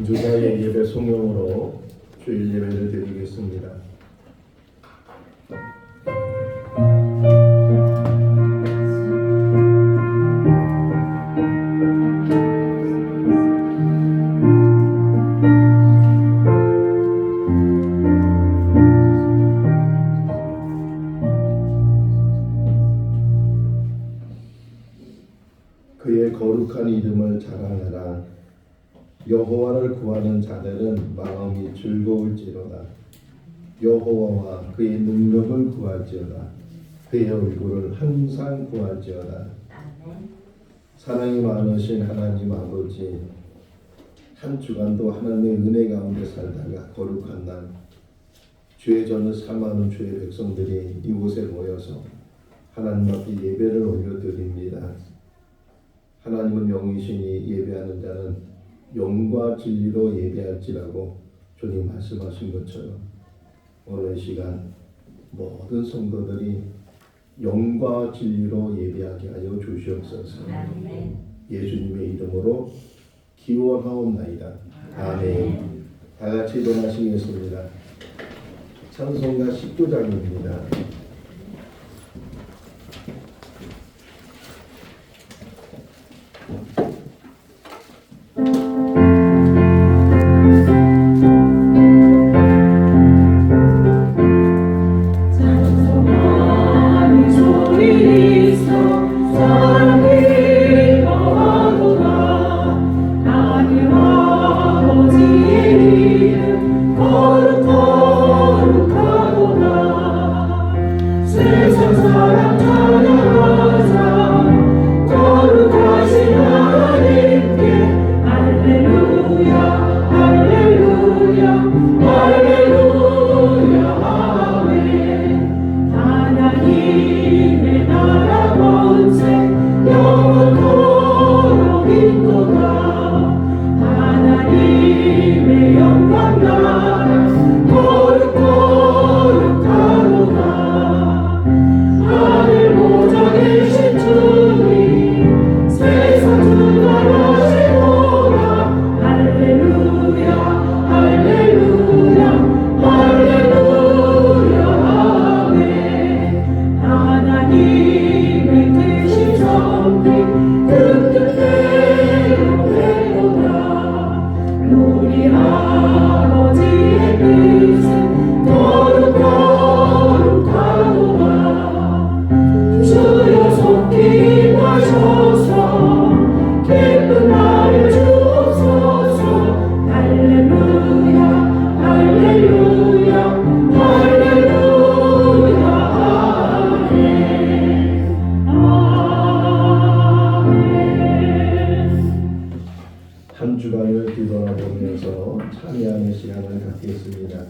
주사의 예배 성령으로 주일 예배를 드리겠습니다. 그의 거룩한 이름을 자랑하라. 여호와를 구하는 자들은 마음이 즐거울지로다. 여호와와 그의 능력을 구할지어다. 그의 얼굴을 항상 구할지어다. 사랑이 많으신 하나님 아버지, 한 주간도 하나님의 은혜 가운데 살다가 거룩한 날, 주의 전을 삼하는 주의 백성들이 이곳에 모여서 하나님 앞에 예배를 올려드립니다. 하나님은 영이시니 예배하는 자는 영과 진리로 예배할지라고 주님 말씀하신 것처럼 오늘 시간 모든 성도들이 영과 진리로 예배하게 하여 주시옵소서. 예수님의 이름으로 기원하옵나이다. 아멘. 다 같이 일어나시겠습니다. 찬송가 19장입니다. 한 주간을 뒤돌아보면서 참여하는 시간을 갖겠습니다.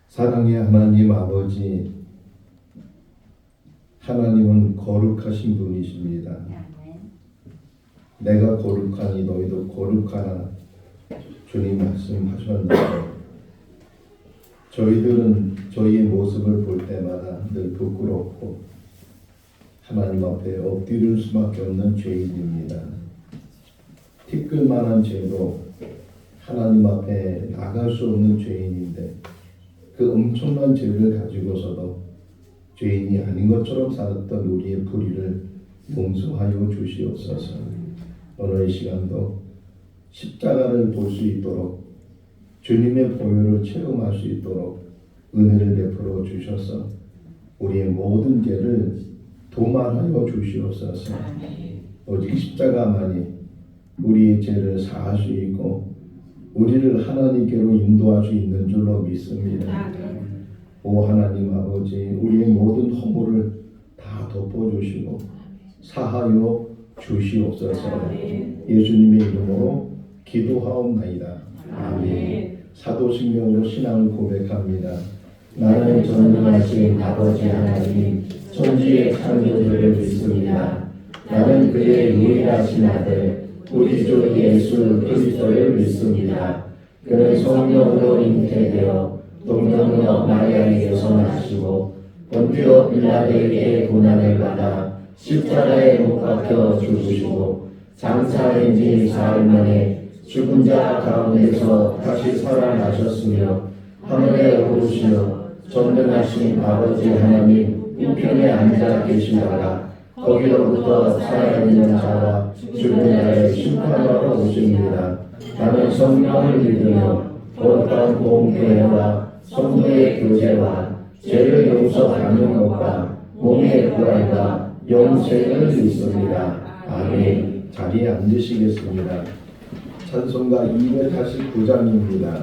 사랑의 하나님 아버지, 하나님은 거룩하신 분이십니다. 내가 거룩하니 너희도 거룩하라 주님 말씀하셨는데 저희들은 저희의 모습을 볼 때마다 늘 부끄럽고 하나님 앞에 엎드릴 수밖에 없는 죄인입니다. 티끌만한 죄도 하나님 앞에 나갈 수 없는 죄인인데 그 엄청난 죄를 가지고서도 죄인이 아닌 것처럼 살았던 우리의 불의를 용서하여 주시옵소서. 오늘 이 시간도 십자가를 볼 수 있도록 주님의 보혈을 체험할 수 있도록 은혜를 베풀어 주셔서 우리의 모든 죄를 도말하여 주시옵소서. 오직 십자가만이 우리의 죄를 사할 수 있고 우리를 하나님께로 인도할 수 있는 줄로 믿습니다. 오 하나님 아버지, 우리의 모든 허물을 다 덮어주시고 사하여 주시옵소서. 예수님의 이름으로 기도하옵나이다. 아멘. 사도신경으로 신앙을 고백합니다. 나는 전능하신 아버지 하나님 천지의 창조주를 믿습니다. 나는 그의 유일하신 아들 우리 주 예수 그리스도를 믿습니다. 그는 성령으로 잉태되어 동정녀 마리아에게서 나시고 본디오 빌라도에게 고난을 받아 십자가에 못 박혀 죽으시고 장사한 지 사흘 만에 죽은 자 가운데서 다시 살아나셨으며 하늘에 오르시어 전능하신 아버지 하나님 우편에 앉아 계시다가 거기로부터 살아있는 자와 죽은 자의 심판하러 오십니다. 나는 성령을 믿으며 거룩한 공교회와 성도의 교제와 죄를 용서받는 것과 몸의 부활과 영생을 믿습니다. 아멘. 자리에 앉으시겠습니다. 찬송가 249장입니다.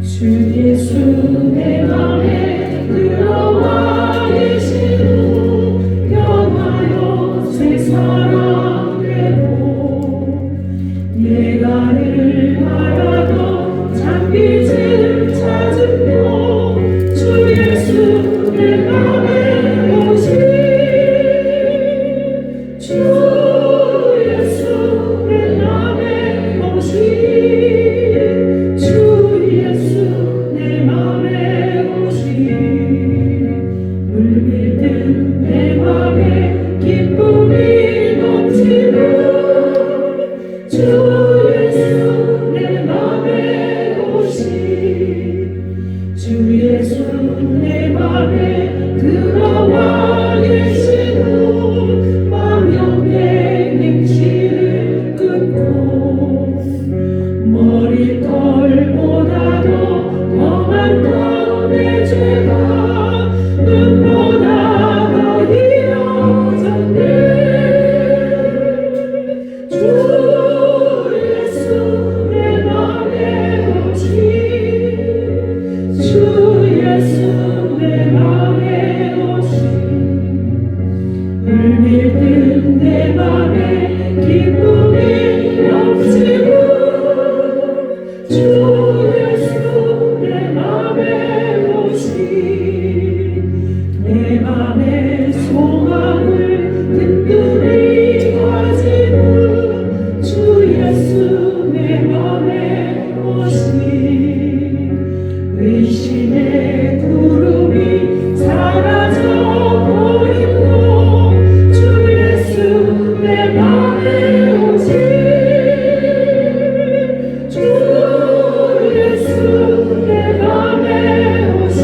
주 예수 내 맘에 들어와 계시고 변하여 새 사랑되고 내가 늘 바라던 장기를 찾으며 주 예수 내 맘에 오시 주 예수 내 맘에 오시 주 예수 내 맘에 들어와 계시고 망령된 행실을 끊고 머리털보다도 더한 내 죄가 눈보다 더 이어졌네. 주 예수 내 맘에 오시 주 예수 내 맘에 오시 물밀든 내 맘에 기쁨이 넘치고 주 예수 내 맘에 오시 내 맘의 소망을 든든히 가지고 주 예수 내 맘에 오시 의심의 구름이 사라져 버리고 주 예수 내 맘에 오시 주 예수 내 맘에 오시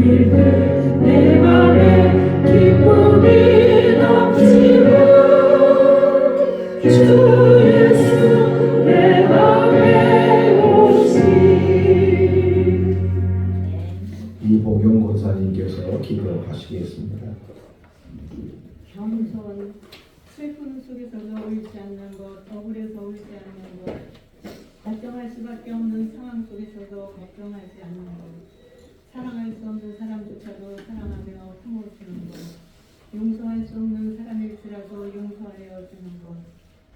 일들 내 맘에 기쁨이 넘치고 주 예수 내 맘에 오시. 이복용 권사님께서 기도하시겠습니다. 겸손, 슬픔 속에서도 울지 않는 것, 억울해서 울지 않는 것, 걱정할 수밖에 없는 상황 속에서도 걱정하지 않는 것, 사랑할 수 없는 사람조차도 사랑하며 품어주는 것, 용서할 수 없는 사람일지라도 용서하여 주는 것,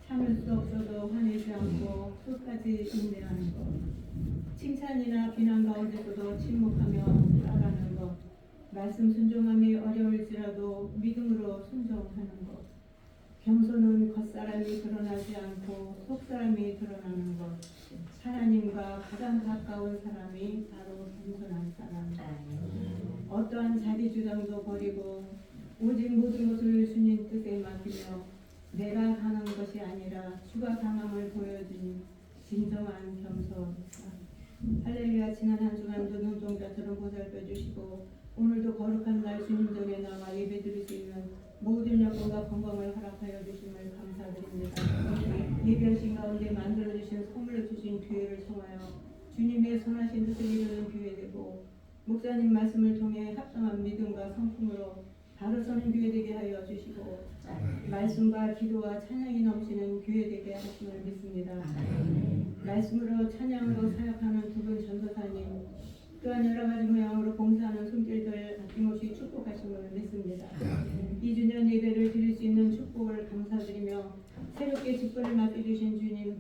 참을 수 없어도 화내지 않고 끝까지 인내하는 것, 칭찬이나 비난 가운데서도 침묵하며 따라가는 것, 말씀 순종함이 어려울지라도 믿음으로 순종하는 것, 겸손은 겉사람이 드러나지 않고 속사람이 드러나는 것, 하나님과 가장 가까운 사람이 바로 겸손한 사람. 어떠한 자기 주장도 버리고 오직 모든 것을 주님 뜻에 맡기며 내가 강한 것이 아니라 주가 강함을 보여주니 진정한 겸손. 할렐루야. 지난 한 주간도 눈동자처럼 보살펴 주시고 오늘도 거룩한 날 주님 전에 나와 예배 드릴 수 있는 모든 여건과 건강을 허락하여 주심을 감사드립니다. 예배하신 가운데 만들어주신 선물로 주신 기회를 통하여 주님의 선하신 뜻을 이루는 기회 되고 목사님 말씀을 통해 합당한 믿음과 성품으로 바로 서는 기회 되게 하여 주시고 말씀과 기도와 찬양이 넘치는 기회 되게 하심을 믿습니다. 말씀으로 찬양으로 사역하는 두 분 전도사님 또한 여러 가지 모양으로 봉사하는 손길들 아낌없이 축복하심을 믿습니다. 2주년 예배를 드릴 수 있는 축복을 감사드리며 새롭게 직분을 맡겨주신 주님,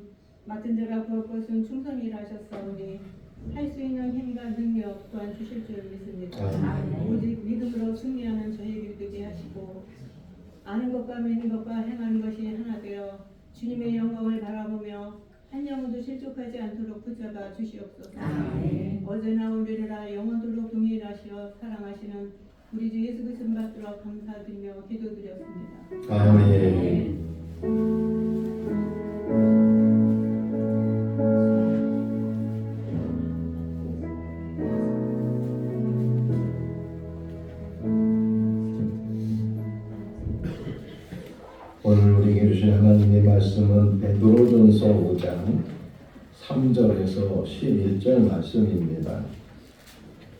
맡은 자가 구할 것은 충성이라 하셨사오니 할 수 있는 힘과 능력 또한 주실 줄 믿습니다. 오직 믿음으로 승리하는 저에게 되게 하시고 아는 것과 믿는 것과 행하는 것이 하나 되어 주님의 영광을 바라보며 한 영혼도 실족하지 않도록 붙잡아 주시옵소서. 어제나 오늘이라 영원토록 동일하시어 사랑하시는 우리 주 예수 그리스도 받들어 감사드리며 기도드렸습니다. 아멘. 오늘 우리에게 주신 하나님의 말씀은 베드로전서 5장 3절에서 11절 말씀입니다.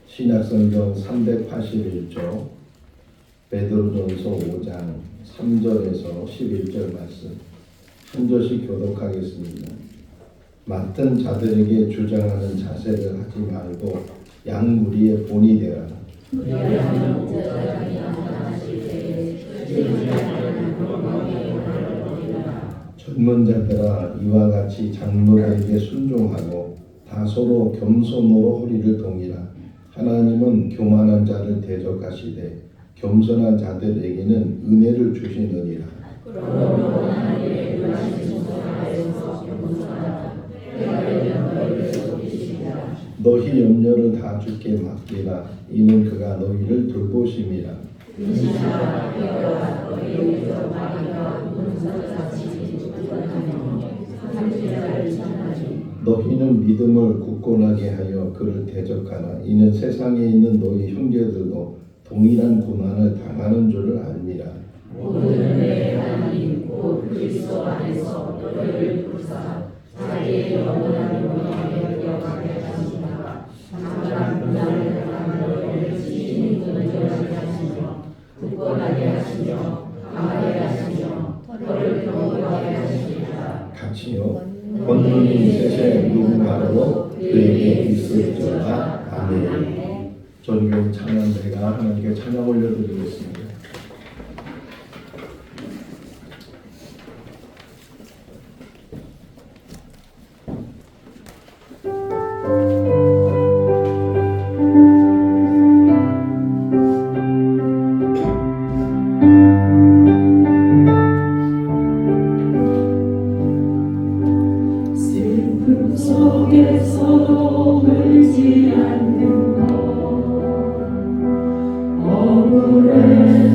신약성경 381조 베드로전서 5장 3절에서 11절 말씀 한 절씩 교독하겠습니다. 맡은 자들에게 주장하는 자세를 하지 말고 양 무리의 본이 되라. 젊은 자들아 이와 같이 장로들에게 순종하고 다 서로 겸손으로 허리를 동이라. 하나님은 교만한 자를 대적하시되 겸손한 자들에게는 은혜를 주시느니라. 너희 염려를 다 주께 맡기라. 이는 그가 너희를 돌보심이라. 너희는 믿음을 굳건하게 하여 그를 대적하라. 이는 세상에 있는 너희 형제들도 동일한 고난을 당하는 줄을 압니다. 모든 내 하나님 곧 그리스도 안에서 너희를 부르사 자기의 영원한 영광에 들어가게 하시니라. 장한 분야를 당한 너희를 지키는 분들하게 하시며 굳건하게 하시며 강하게 하시며 너를 경고하게 하시니라. 같이요. 권능이 셋에 누구마로 그에게 있을지어다. 아멘. 전교 찬양대가 하나님께 찬양 올려드리겠습니다. 슬픔 속에서도 울지 않는 것 억울해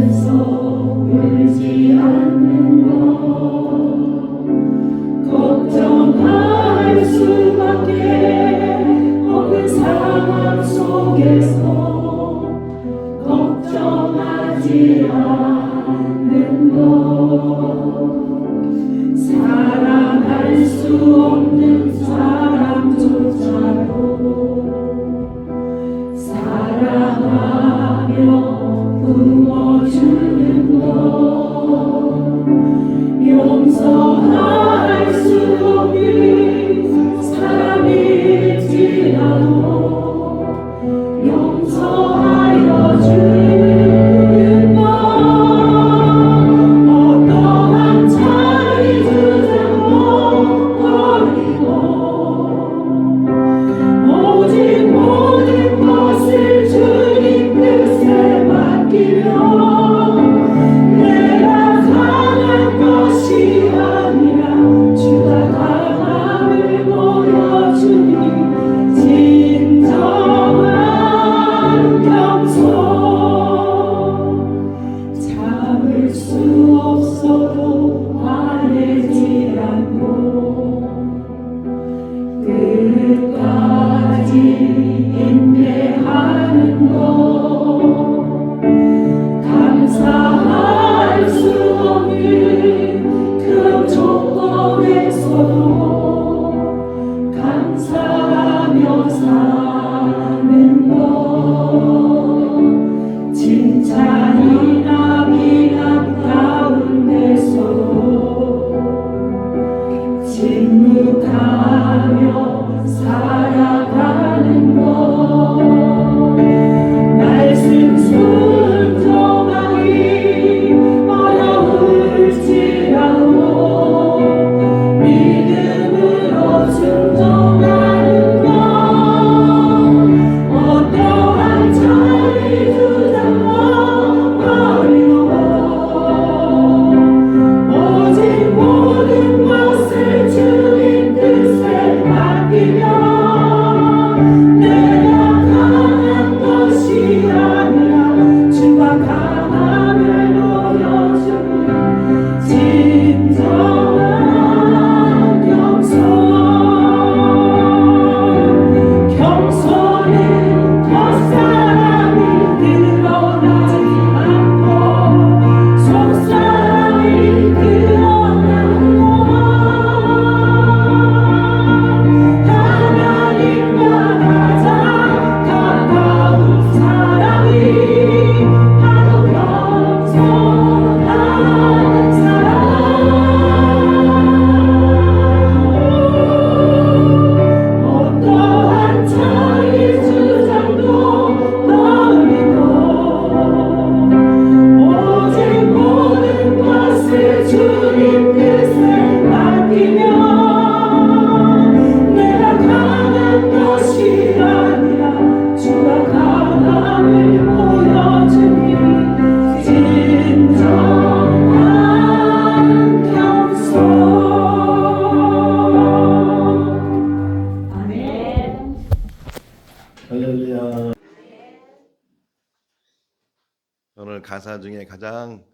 오늘 가사 중에 가장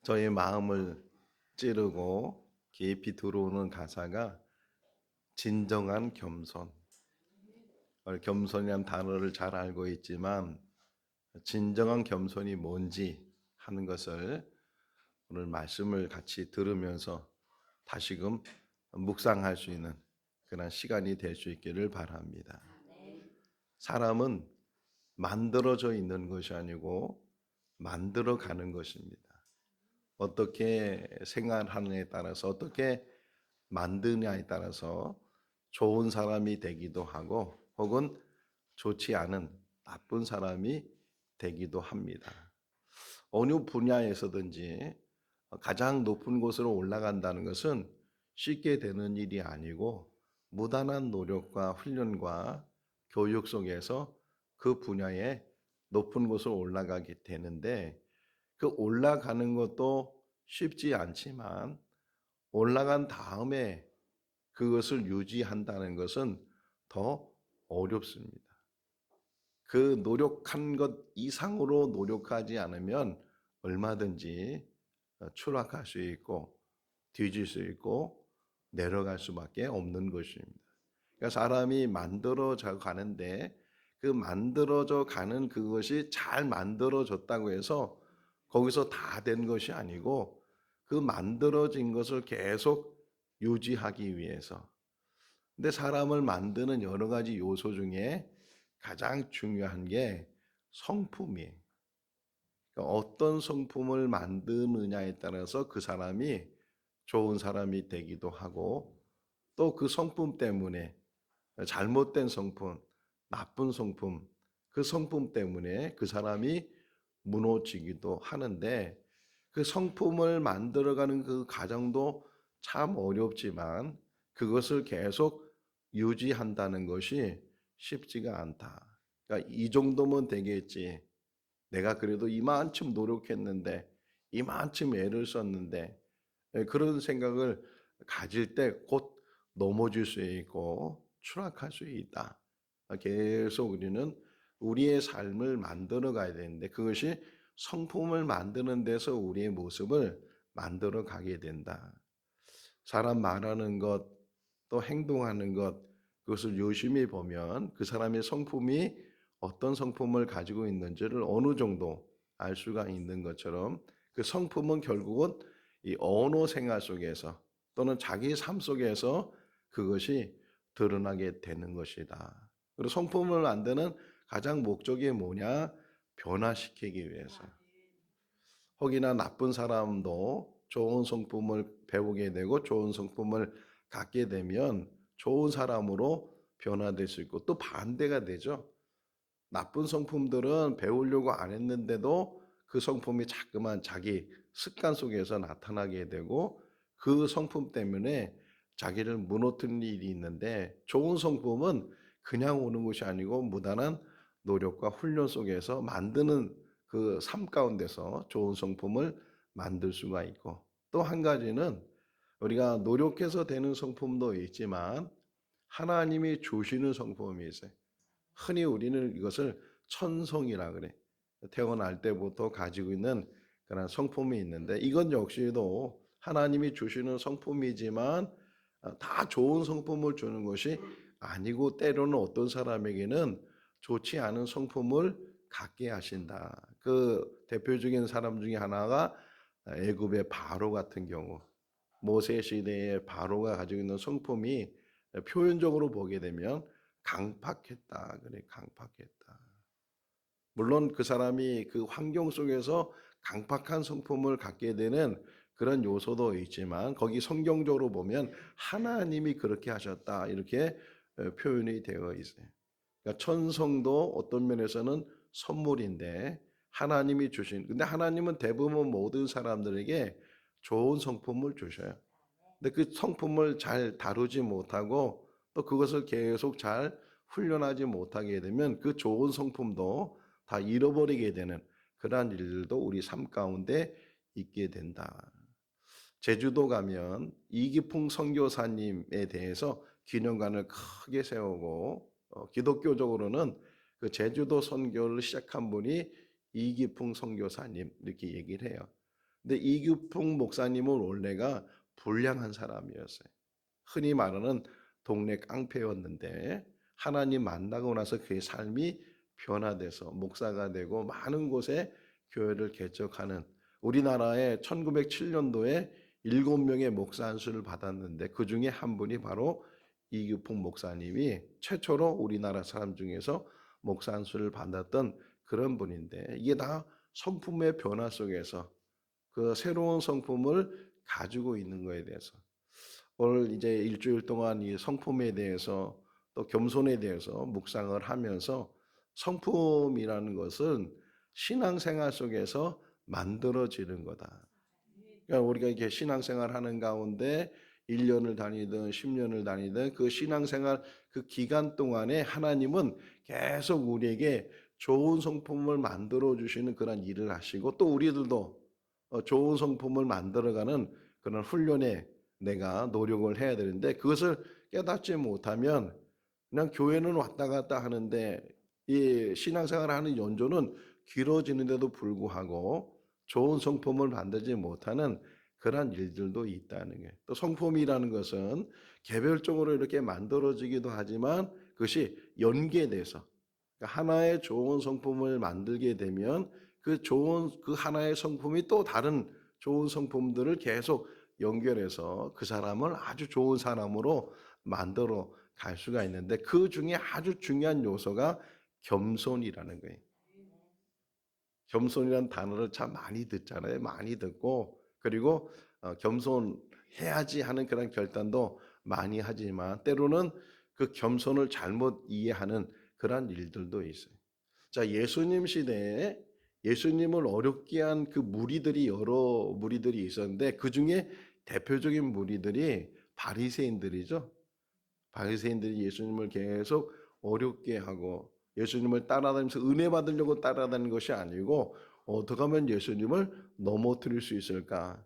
저의 마음을 찌르고 깊이 들어오는 가사가 진정한 겸손. 오늘 겸손이라는 단어를 잘 알고 있지만 진정한 겸손이 뭔지 하는 것을 오늘 말씀을 같이 들으면서 다시금 묵상할 수 있는 그런 시간이 될 수 있기를 바랍니다. 사람은 만들어져 있는 것이 아니고 만들어 가는 것입니다. 어떻게 생활하느냐에 따라서 어떻게 만드냐에 따라서 좋은 사람이 되기도 하고 혹은 좋지 않은 나쁜 사람이 되기도 합니다. 어느 분야에서든지 가장 높은 곳으로 올라간다는 것은 쉽게 되는 일이 아니고 무단한 노력과 훈련과 교육 속에서 그 분야에 높은 곳으로 올라가게 되는데 그 올라가는 것도 쉽지 않지만 올라간 다음에 그것을 유지한다는 것은 더 어렵습니다. 그 노력한 것 이상으로 노력하지 않으면 얼마든지 추락할 수 있고 뒤질 수 있고 내려갈 수밖에 없는 것입니다. 그러니까 사람이 만들어져 가는데 그 만들어져 가는 그것이 잘 만들어졌다고 해서 거기서 다 된 것이 아니고 그 만들어진 것을 계속 유지하기 위해서. 근데 사람을 만드는 여러 가지 요소 중에 가장 중요한 게 성품이에요. 그러니까 어떤 성품을 만드느냐에 따라서 그 사람이 좋은 사람이 되기도 하고 또 그 성품 때문에 잘못된 성품, 나쁜 성품, 그 성품 때문에 그 사람이 무너지기도 하는데 그 성품을 만들어가는 그 과정도 참 어렵지만 그것을 계속 유지한다는 것이 쉽지가 않다. 그러니까 이 정도면 되겠지. 내가 그래도 이만큼 노력했는데, 이만큼 애를 썼는데, 그런 생각을 가질 때 곧 넘어질 수 있고 추락할 수 있다. 계속 우리는 우리의 삶을 만들어 가야 되는데 그것이 성품을 만드는 데서 우리의 모습을 만들어 가게 된다. 사람 말하는 것, 또 행동하는 것, 그것을 유심히 보면 그 사람의 성품이 어떤 성품을 가지고 있는지를 어느 정도 알 수가 있는 것처럼 그 성품은 결국은 이 언어 생활 속에서 또는 자기 삶 속에서 그것이 드러나게 되는 것이다. 그리고 성품을 만드는 가장 목적이 뭐냐? 변화시키기 위해서. 혹이나 나쁜 사람도 좋은 성품을 배우게 되고 좋은 성품을 갖게 되면 좋은 사람으로 변화될 수 있고 또 반대가 되죠. 나쁜 성품들은 배우려고 안 했는데도 그 성품이 자꾸만 자기 습관 속에서 나타나게 되고 그 성품 때문에 자기를 무너뜨리는 일이 있는데 좋은 성품은 그냥 오는 것이 아니고 무단한 노력과 훈련 속에서 만드는 그 삶 가운데서 좋은 성품을 만들 수가 있고 또 한 가지는 우리가 노력해서 되는 성품도 있지만 하나님이 주시는 성품이 있어요. 흔히 우리는 이것을 천성이라 그래. 태어날 때부터 가지고 있는 그런 성품이 있는데 이건 역시도 하나님이 주시는 성품이지만 다 좋은 성품을 주는 것이 아니고 때로는 어떤 사람에게는 좋지 않은 성품을 갖게 하신다. 그 대표적인 사람 중에 하나가 애굽의 바로 같은 경우 모세 시대의 바로가 가지고 있는 성품이 표현적으로 보게 되면 강팍했다. 그래, 강팍했다. 물론 그 사람이 그 환경 속에서 강팍한 성품을 갖게 되는 그런 요소도 있지만 거기 성경적으로 보면 하나님이 그렇게 하셨다. 이렇게 표현이 되어 있어요. 그러니까 천성도 어떤 면에서는 선물인데 하나님이 주신, 근데 하나님은 대부분 모든 사람들에게 좋은 성품을 주셔요. 근데 그 성품을 잘 다루지 못하고 또 그것을 계속 잘 훈련하지 못하게 되면 그 좋은 성품도 다 잃어버리게 되는 그러한 일들도 우리 삶 가운데 있게 된다. 제주도 가면 이기풍 선교사님에 대해서 기념관을 크게 세우고 기독교적으로는 그 제주도 선교를 시작한 분이 이기풍 선교사님 이렇게 얘기를 해요. 근데 이기풍 목사님은 원래가 불량한 사람이었어요. 흔히 말하는 동네 깡패였는데 하나님 만나고 나서 그의 삶이 변화돼서 목사가 되고 많은 곳에 교회를 개척하는, 우리나라에 1907년도에 7명의 목사 안수를 받았는데 그 중에 한 분이 바로 이규풍 목사님이 최초로 우리나라 사람 중에서 목사 안수를 받았던 그런 분인데, 이게 다 성품의 변화 속에서 그 새로운 성품을 가지고 있는 거에 대해서 오늘 이제 일주일 동안 이 성품에 대해서 또 겸손에 대해서 묵상을 하면서, 성품이라는 것은 신앙생활 속에서 만들어지는 거다. 그러니까 우리가 이렇게 신앙생활 하는 가운데 1년을 다니든 10년을 다니든 그 신앙생활 그 기간 동안에 하나님은 계속 우리에게 좋은 성품을 만들어 주시는 그런 일을 하시고, 또 우리들도 좋은 성품을 만들어가는 그런 훈련에 내가 노력을 해야 되는데, 그것을 깨닫지 못하면 그냥 교회는 왔다 갔다 하는데 이 신앙생활을 하는 연조는 길어지는데도 불구하고 좋은 성품을 만들지 못하는 그런 일들도 있다는 거예요. 또 성품이라는 것은 개별적으로 이렇게 만들어지기도 하지만 그것이 연계돼서, 그러니까 하나의 좋은 성품을 만들게 되면 그 좋은 그 하나의 성품이 또 다른 좋은 성품들을 계속 연결해서 그 사람을 아주 좋은 사람으로 만들어 갈 수가 있는데, 그 중에 아주 중요한 요소가 겸손이라는 거예요. 겸손이라는 단어를 참 많이 듣잖아요. 많이 듣고, 그리고 겸손해야지 하는 그런 결단도 많이 하지만 때로는 그 겸손을 잘못 이해하는 그런 일들도 있어요. 자, 예수님 시대에 예수님을 어렵게 한 그 무리들이 여러 무리들이 있었는데 그 중에 대표적인 무리들이 바리새인들이죠. 바리새인들이 예수님을 계속 어렵게 하고 예수님을 따라다니면서 은혜 받으려고 따라다니는 것이 아니고 어떻게 하면 예수님을 넘어뜨릴 수 있을까?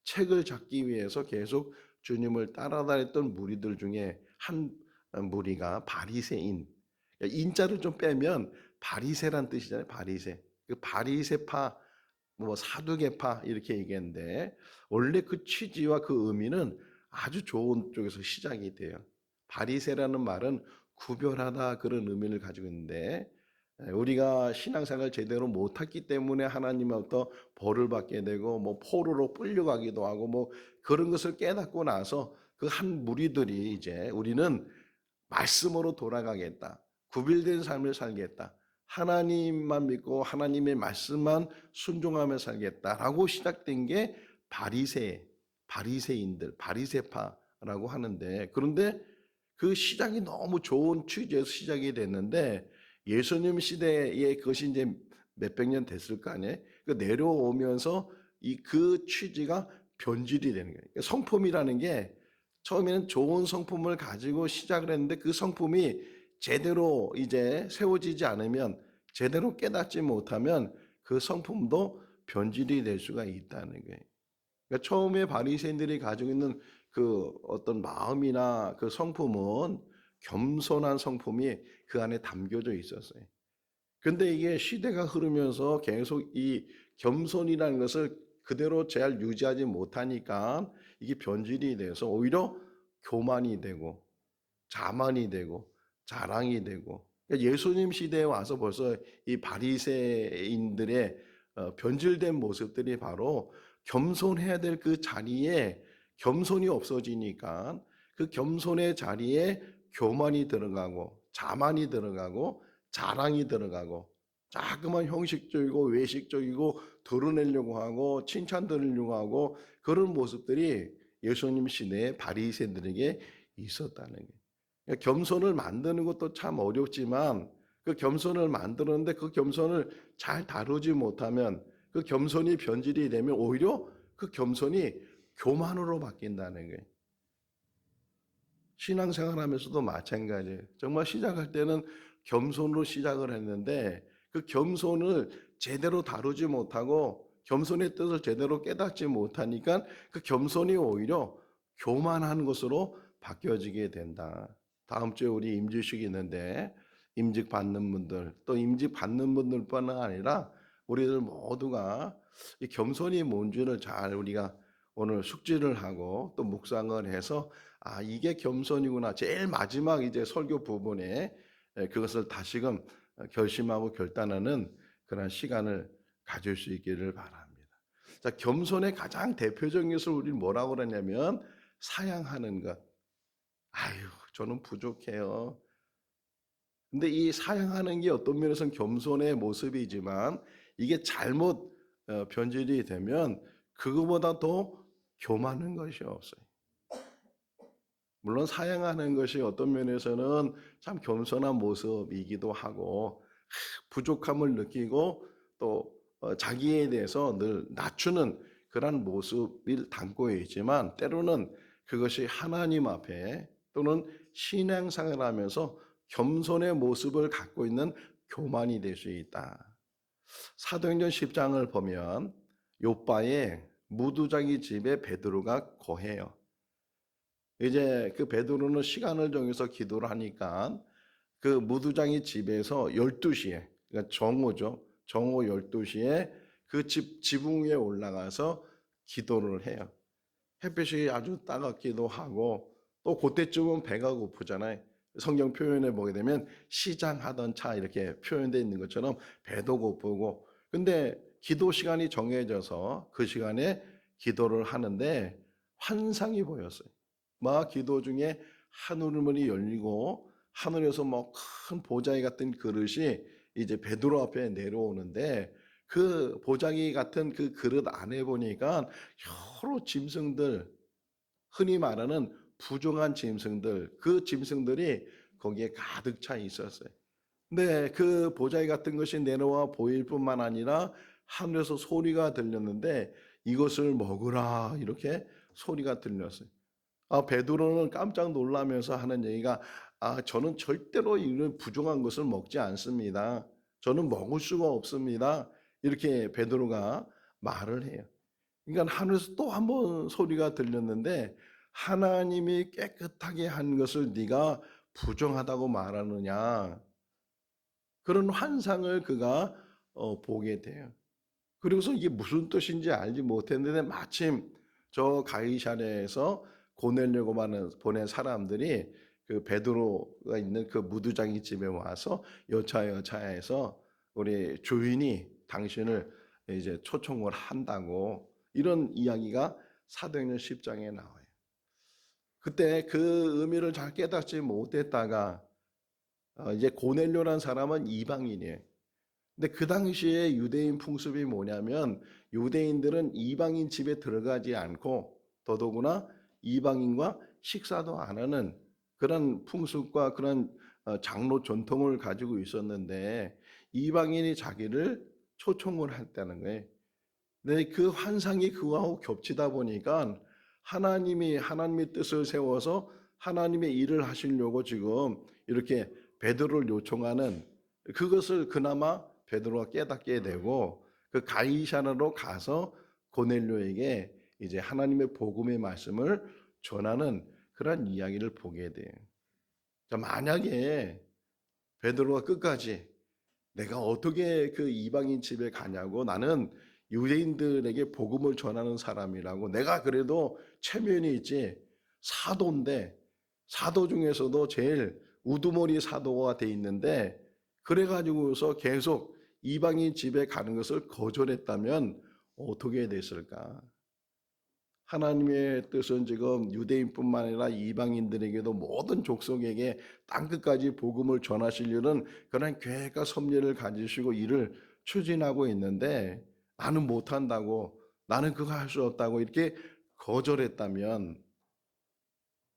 책을 잡기 위해서 계속 주님을 따라다녔던 무리들 중에 한 무리가 바리새인. 인자를 좀 빼면 바리새란 뜻이잖아요. 바리새. 그 바리새파, 뭐 사두개파 이렇게 얘기했는데 원래 그 취지와 그 의미는 아주 좋은 쪽에서 시작이 돼요. 바리새라는 말은 구별하다 그런 의미를 가지고 있는데, 우리가 신앙생활 제대로 못했기 때문에 하나님으로부터 벌을 받게 되고 뭐 포로로 끌려가기도 하고 뭐 그런 것을 깨닫고 나서 그 한 무리들이 이제 우리는 말씀으로 돌아가겠다, 구별된 삶을 살겠다, 하나님만 믿고 하나님의 말씀만 순종하며 살겠다라고 시작된 게 바리새인들, 바리새파라고 하는데, 그런데 그 시작이 너무 좋은 취지에서 시작이 됐는데 예수님 시대에 그것이 이제 몇백 년 됐을 거 아니에요. 그 내려오면서 이 그 취지가 변질이 되는 거예요. 성품이라는 게 처음에는 좋은 성품을 가지고 시작을 했는데 그 성품이 제대로 이제 세워지지 않으면, 제대로 깨닫지 못하면 그 성품도 변질이 될 수가 있다는 거예요. 그러니까 처음에 바리새인들이 가지고 있는 그 어떤 마음이나 그 성품은 겸손한 성품이 그 안에 담겨져 있었어요. 근데 이게 시대가 흐르면서 계속 이 겸손이라는 것을 그대로 잘 유지하지 못하니까 이게 변질이 돼서 오히려 교만이 되고 자만이 되고 자랑이 되고, 그러니까 예수님 시대에 와서 벌써 이 바리새인들의 변질된 모습들이 바로 겸손해야 될 그 자리에 겸손이 없어지니까 그 겸손의 자리에 교만이 들어가고 자만이 들어가고 자랑이 들어가고 자꾸만 형식적이고 외식적이고 드러내려고 하고 칭찬 들으려고 하고 그런 모습들이 예수님 시대의 바리새인들에게 있었다는 거예요. 그러니까 겸손을 만드는 것도 참 어렵지만 그 겸손을 만드는데 그 겸손을 잘 다루지 못하면 그 겸손이 변질이 되면 오히려 그 겸손이 교만으로 바뀐다는 거예요. 신앙생활 하면서도 마찬가지예요. 정말 시작할 때는 겸손으로 시작을 했는데 그 겸손을 제대로 다루지 못하고 겸손의 뜻을 제대로 깨닫지 못하니까 그 겸손이 오히려 교만한 것으로 바뀌어지게 된다. 다음 주에 우리 임직식이 있는데 임직 받는 분들, 또 임직 받는 분들뿐만 아니라 우리들 모두가 이 겸손이 뭔지를 잘 우리가 오늘 숙지를 하고 또 묵상을 해서 이게 겸손이구나. 제일 마지막 이제 설교 부분에 그것을 다시금 결심하고 결단하는 그런 시간을 가질 수 있기를 바랍니다. 자, 겸손의 가장 대표적인 것을 우리는 뭐라고 그러냐면 사양하는 것. 아유, 저는 부족해요. 근데 이 사양하는 게 어떤 면에서는 겸손의 모습이지만 이게 잘못 변질이 되면 그거보다 더 교만한 것이 없어요. 물론 사양하는 것이 어떤 면에서는 참 겸손한 모습이기도 하고 부족함을 느끼고 또 자기에 대해서 늘 낮추는 그런 모습을 담고 있지만 때로는 그것이 하나님 앞에 또는 신앙생활을 하면서 겸손의 모습을 갖고 있는 교만이 될 수 있다. 사도행전 10장을 보면 요바의 무두장이 집에 베드로가 거해요. 이제 그 베드로는 시간을 정해서 기도를 하니까 그 무두장이 집에서 12시에 그러니까 정오죠. 정오 12시에 그 집 지붕 위에 올라가서 기도를 해요. 햇빛이 아주 따갑기도 하고 또 그때쯤은 배가 고프잖아요. 성경 표현에 보게 되면 시장하던 차 이렇게 표현되어 있는 것처럼 배도 고프고 근데 기도 시간이 정해져서 그 시간에 기도를 하는데 환상이 보였어요. 막 기도 중에 하늘문이 열리고 하늘에서 뭐 큰 보자기 같은 그릇이 이제 베드로 앞에 내려오는데 그 보자기 같은 그 그릇 안에 보니까 여러 짐승들 흔히 말하는 부정한 짐승들 그 짐승들이 거기에 가득 차 있었어요. 근데 그 보자기 같은 것이 내려와 보일 뿐만 아니라 하늘에서 소리가 들렸는데 이것을 먹으라 이렇게 소리가 들렸어요. 베드로는 깜짝 놀라면서 하는 얘기가 저는 절대로 이런 부정한 것을 먹지 않습니다. 저는 먹을 수가 없습니다. 이렇게 베드로가 말을 해요. 그러니까 하늘에서 또 한 번 소리가 들렸는데 하나님이 깨끗하게 한 것을 네가 부정하다고 말하느냐. 그런 환상을 그가 보게 돼요. 그리고서 이게 무슨 뜻인지 알지 못했는데 마침 저 가이사랴에서 고넬료고 보낸 사람들이 그 베드로가 있는 그 무두장이 집에 와서 여차여차해서 우리 주인이 당신을 이제 초청을 한다고 이런 이야기가 사도행전 10장에 나와요. 그때 그 의미를 잘 깨닫지 못했다가 이제 고넬료라는 사람은 이방인이에요. 근데 그 당시에 유대인 풍습이 뭐냐면 유대인들은 이방인 집에 들어가지 않고 더더구나 이방인과 식사도 안 하는 그런 풍습과 그런 장로 전통을 가지고 있었는데 이방인이 자기를 초청을 했다는 거예요. 근데 그 환상이 그거하고 겹치다 보니까 하나님의 뜻을 세워서 하나님의 일을 하시려고 지금 이렇게 베드로를 요청하는 그것을 그나마 베드로가 깨닫게 되고 그 가이사랴로 가서 고넬료에게 이제 하나님의 복음의 말씀을 전하는 그런 이야기를 보게 돼요. 자, 만약에 베드로가 끝까지 내가 어떻게 그 이방인 집에 가냐고 나는 유대인들에게 복음을 전하는 사람이라고 내가 그래도 체면이 있지 사도인데 사도 중에서도 제일 우두머리 사도가 돼 있는데 그래가지고서 계속 이방인 집에 가는 것을 거절했다면 어떻게 됐을까? 하나님의 뜻은 지금 유대인뿐만 아니라 이방인들에게도 모든 족속에게 땅끝까지 복음을 전하시려는 그런 계획과 섭리를 가지시고 일을 추진하고 있는데 나는 못한다고 나는 그거 할 수 없다고 이렇게 거절했다면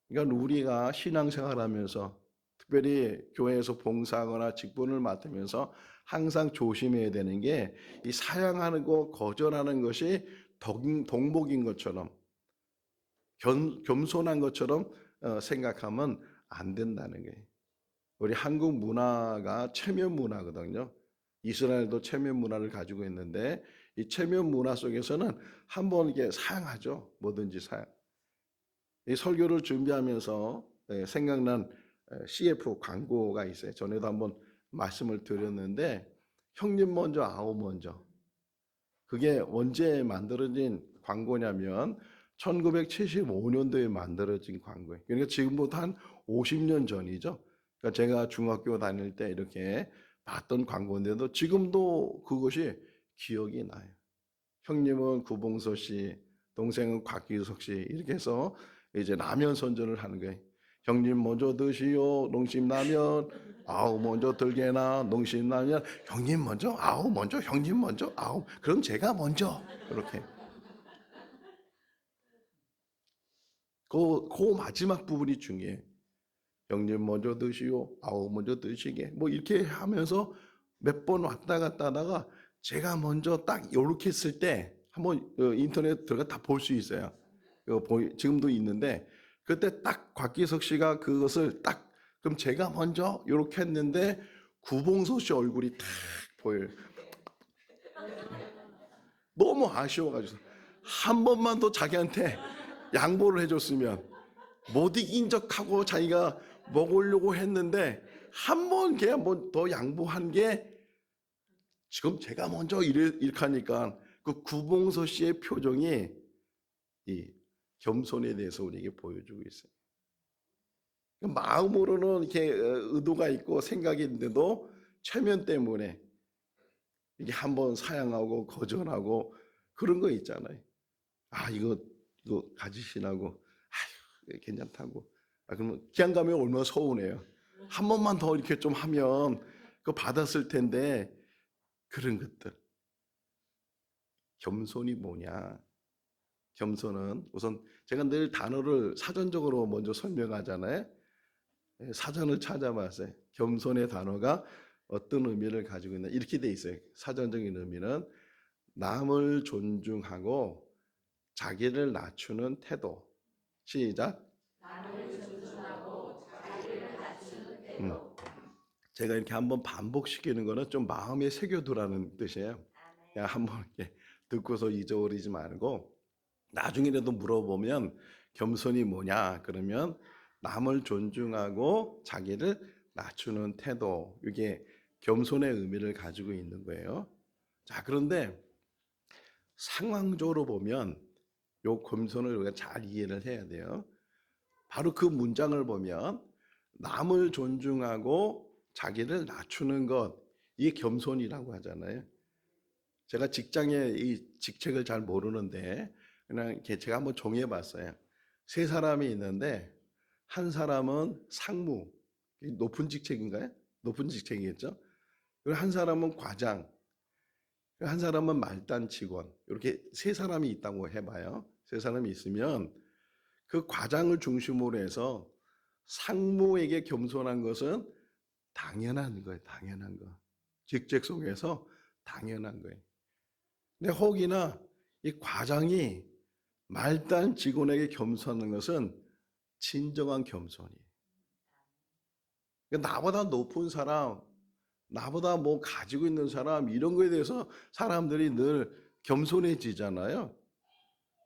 그러니까 우리가 신앙생활하면서 특별히 교회에서 봉사하거나 직분을 맡으면서 항상 조심해야 되는 게 이 사양하는 거 거절하는 것이 동복인 것처럼 겸손한 것처럼 생각하면 안 된다는 거예요. 우리 한국 문화가 체면 문화거든요. 이스라엘도 체면 문화를 가지고 있는데 이 체면 문화 속에서는 한번 이게 사양하죠. 뭐든지 사양. 이 설교를 준비하면서 생각난 CF 광고가 있어요. 전에도 한번 말씀을 드렸는데 형님 먼저 아우 먼저 그게 언제 만들어진 광고냐면 1975년도에 만들어진 광고예요. 그러니까 지금부터 한 50년 전이죠. 그러니까 제가 중학교 다닐 때 이렇게 봤던 광고인데도 지금도 그것이 기억이 나요. 형님은 구봉서 씨, 동생은 곽기석 씨 이렇게 해서 이제 라면 선전을 하는 거예요. 형님 먼저 드시오 농심라면, 아우 먼저 들게나 농심라면, 형님 먼저, 아우 먼저, 형님 먼저, 아우 그럼 제가 먼저 이렇게. 그 마지막 부분이 중요해. 형님 먼저 드시오, 아우 먼저 드시게. 뭐 이렇게 하면서 몇 번 왔다 갔다 하다가 제가 먼저 딱 이렇게 했을 때 한번 인터넷 들어가 다 볼 수 있어요. 지금도 있는데 그때 딱 곽기석 씨가 그것을 딱 그럼 제가 먼저 이렇게 했는데 구봉서 씨 얼굴이 탁 보여요. 너무 아쉬워가지고 한 번만 더 자기한테 양보를 해줬으면 못 이긴 척하고 자기가 먹으려고 했는데 한 번 걔 뭐 더 양보한 게 지금 제가 먼저 이렇게 하니까 그 구봉서 씨의 표정이 이 겸손에 대해서 우리에게 보여주고 있어요. 마음으로는 이렇게 의도가 있고 생각이 있는데도 체면 때문에 이게 한번 사양하고 거절하고 그런 거 있잖아요. 아 이거 가지시라고 아유 괜찮다고. 그러면 기한 가면 얼마나 서운해요. 한 번만 더 이렇게 좀 하면 그거 받았을 텐데 그런 것들. 겸손이 뭐냐? 겸손은 우선 제가 늘 단어를 사전적으로 먼저 설명하잖아요. 사전을 찾아봤어요. 겸손의 단어가 어떤 의미를 가지고 있나 이렇게 돼 있어요. 사전적인 의미는 남을 존중하고 자기를 낮추는 태도. 시작. 남을 존중하고 자기를 낮추는 태도. 제가 이렇게 한번 반복시키는 거는 좀 마음에 새겨두라는 뜻이에요. 그냥 한번 이렇게 듣고서 잊어버리지 말고 나중에라도 물어보면 겸손이 뭐냐 그러면 남을 존중하고 자기를 낮추는 태도 이게 겸손의 의미를 가지고 있는 거예요. 자 그런데 상황적으로 보면 요 겸손을 우리가 잘 이해를 해야 돼요. 바로 그 문장을 보면 남을 존중하고 자기를 낮추는 것 이게 겸손이라고 하잖아요. 제가 직장에 이 직책을 잘 모르는데 그냥 이렇게 제가 한번 정해봤어요. 세 사람이 있는데 한 사람은 상무, 높은 직책인가요? 높은 직책이겠죠. 그리고 한 사람은 과장, 한 사람은 말단 직원. 이렇게 세 사람이 있다고 해봐요. 세 사람이 있으면 그 과장을 중심으로 해서 상무에게 겸손한 것은 당연한 거예요. 당연한 거. 직책 속에서 당연한 거예요. 근데 혹이나 이 과장이 말단 직원에게 겸손한 것은 진정한 겸손이에요. 그러니까 나보다 높은 사람, 나보다 뭐 가지고 있는 사람 이런 거에 대해서 사람들이 늘 겸손해지잖아요.